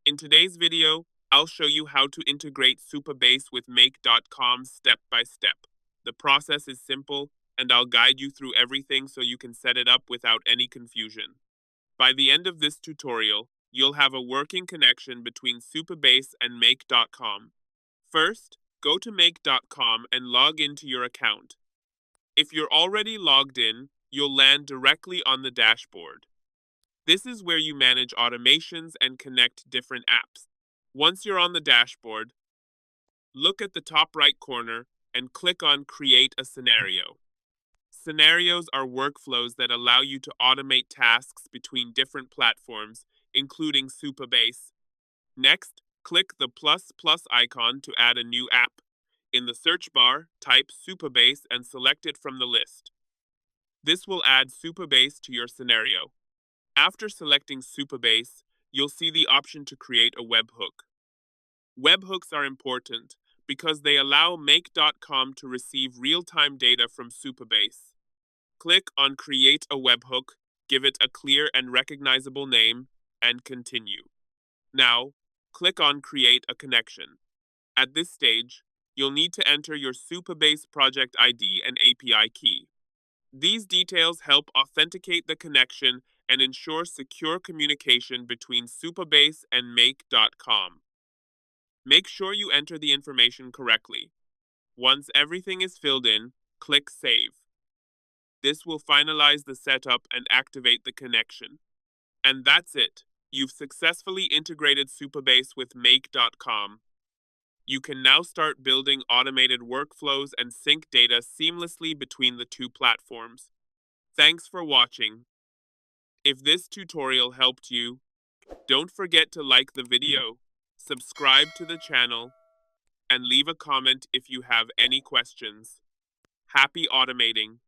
In today's video, I'll show you how to integrate Supabase with Make.com step by step. The process is simple, and I'll guide you through everything so you can set it up without any confusion. By the end of this tutorial, you'll have a working connection between Supabase and Make.com. First, go to Make.com and log into your account. If you're already logged in, you'll land directly on the dashboard. This is where you manage automations and connect different apps. Once you're on the dashboard, look at the top right corner and click on Create a Scenario. Scenarios are workflows that allow you to automate tasks between different platforms, including Supabase. Next, click the plus icon to add a new app. In the search bar, type Supabase and select it from the list. This will add Supabase to your scenario. After selecting Supabase, you'll see the option to create a webhook. Webhooks are important because they allow Make.com to receive real-time data from Supabase. Click on Create a Webhook, give it a clear and recognizable name, and continue. Now, click on Create a Connection. At this stage, you'll need to enter your Supabase project ID and API key. These details help authenticate the connection and ensure secure communication between Supabase and Make.com. Make sure you enter the information correctly. Once everything is filled in, click Save. This will finalize the setup and activate the connection. And that's it. You've successfully integrated Supabase with Make.com. You can now start building automated workflows and sync data seamlessly between the two platforms. Thanks for watching. If this tutorial helped you, don't forget to like the video, subscribe to the channel, and leave a comment if you have any questions. Happy automating!